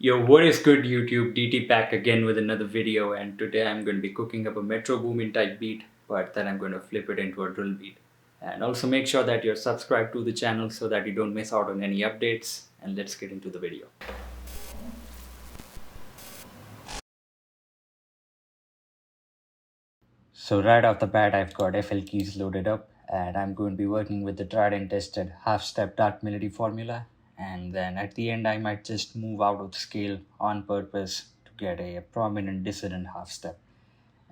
Yo, what is good YouTube? DT back again with another video, and today I'm going to be cooking up a Metro Boomin type beat, but then I'm going to flip it into a drill beat. And also make sure that you're subscribed to the channel so that you don't miss out on any updates. And let's get into the video. So right off the bat, I've got FL keys loaded up, and I'm going to be working with the tried and tested half-step dark melody formula. And then at the end, I might just move out of scale on purpose to get a prominent dissonant half step.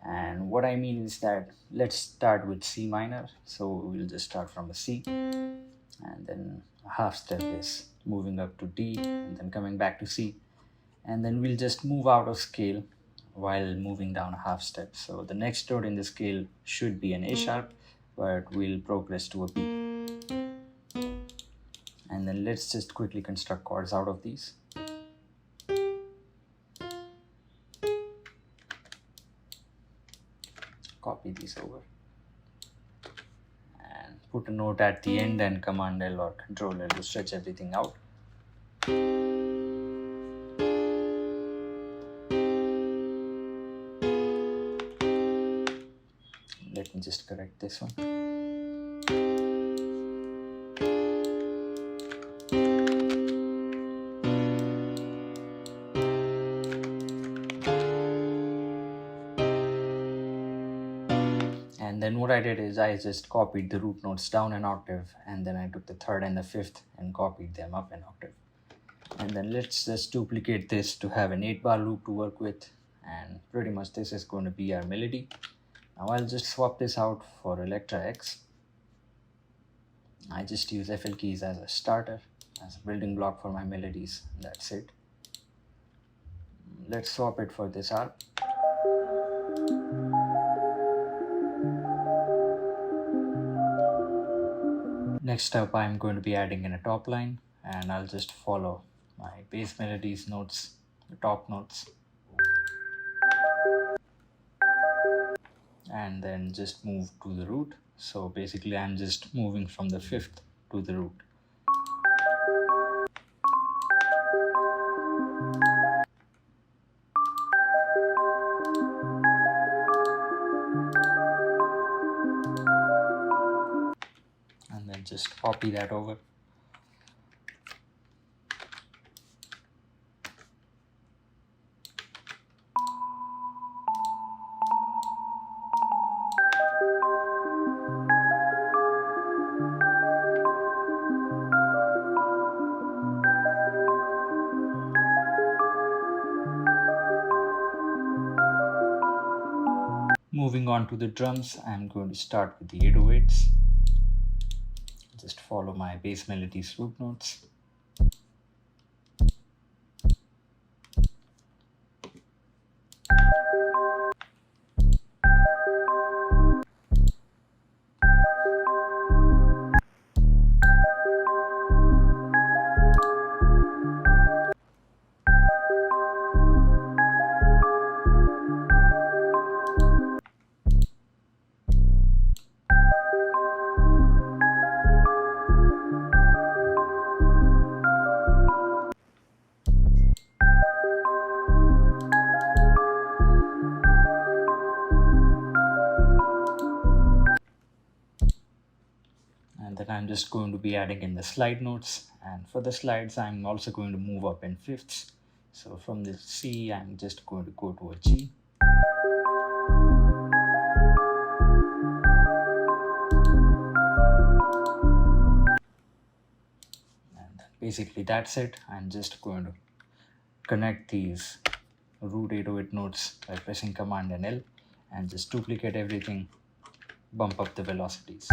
And what I mean is that let's start with C minor. So we'll just start from a C, and then a half step is moving up to D and then coming back to C. And then we'll just move out of scale while moving down a half step. So the next note in the scale should be an A sharp, but we'll progress to a B. And then let's just quickly construct chords out of these. Copy these over and put a note at the end, and Command L or Control L to stretch everything out. Let me just correct this one. And then what I did is I just copied the root notes down an octave, and then I took the third and the fifth and copied them up an octave. And then let's just duplicate this to have an 8-bar loop to work with, and pretty much this is going to be our melody. Now I'll just swap this out for Electra X. I just use FL keys as a starter, as a building block for my melodies. That's it. Let's swap it for this harp. Next up, I'm going to be adding in a top line, and I'll just follow my bass melodies notes, the top notes, and then just move to the root. So basically I'm just moving from the fifth to the root. And then just copy that over. Moving on to the drums, I'm going to start with the 808s. Just follow my bass melodies root notes. And then I'm just going to be adding in the slide notes, and for the slides I'm also going to move up in fifths. So from the C I'm just going to go to a G, and basically that's it. I'm just going to connect these root 808 notes by pressing Command and L, and just duplicate everything, bump up the velocities.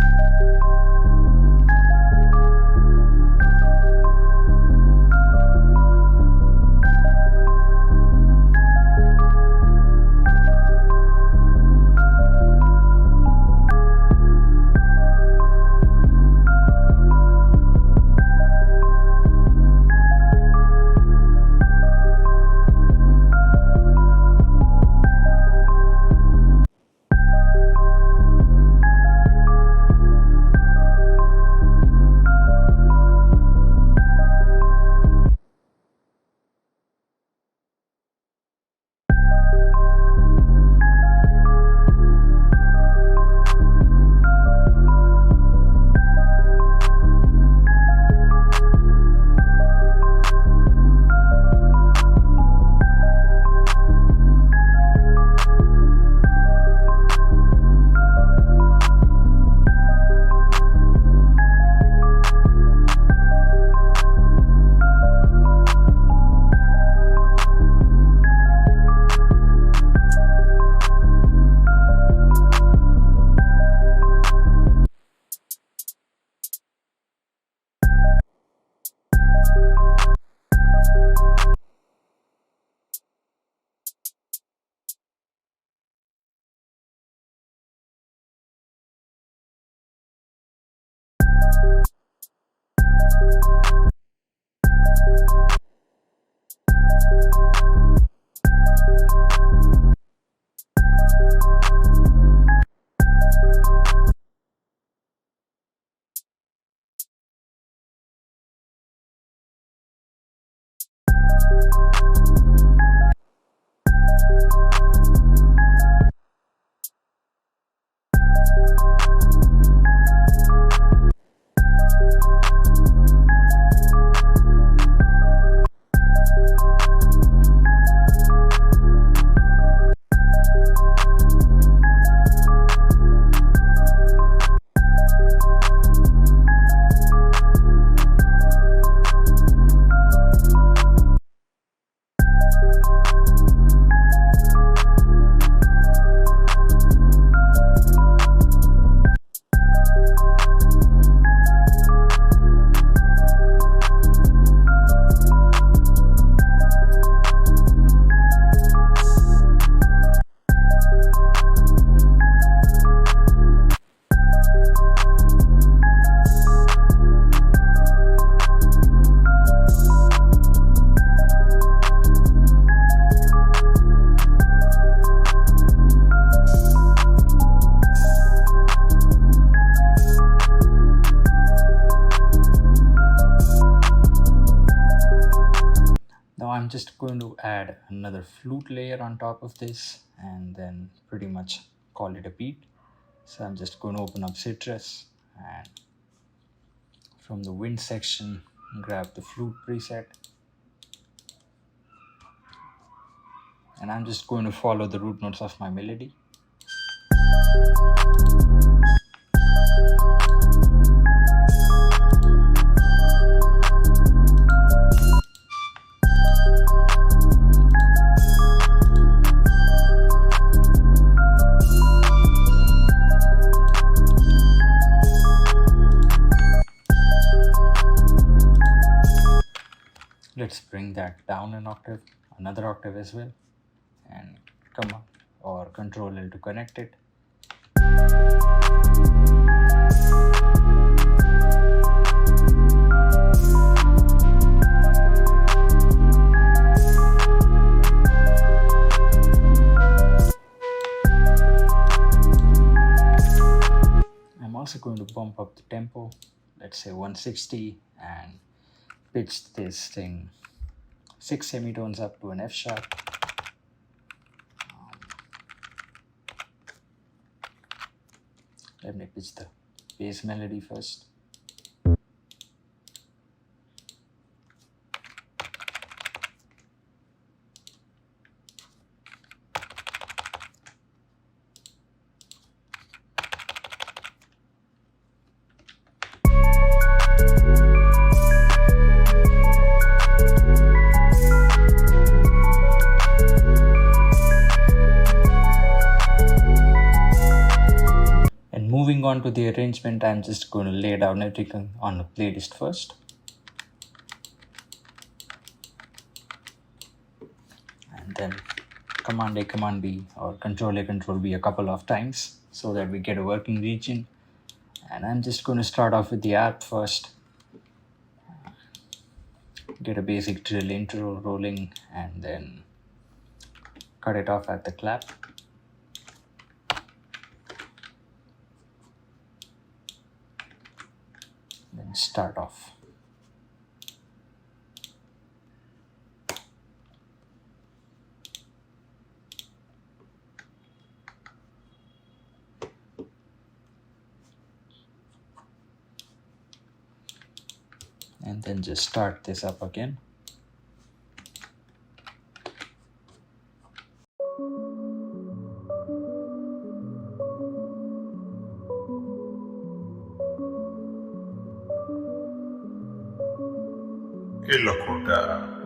Now I'm just going to add another flute layer on top of this and then pretty much call it a beat. So I'm just going to open up Citrus and from the wind section grab the flute preset, and I'm just going to follow the root notes of my melody. Let's bring that down an octave, another octave as well, and come on, or Control L to connect it. I'm also going to bump up the tempo, let's say 160, and pitch this thing 6 semitones up to an F sharp. Let me pitch the bass melody first. Moving on to the arrangement, I'm just going to lay down everything on the playlist first. And then Command A, Command B, or Control A, Control B a couple of times so that we get a working region. And I'm just going to start off with the app first. Get a basic drill intro rolling and then cut it off at the clap. Then start off. And then just start this up again. Che locuta.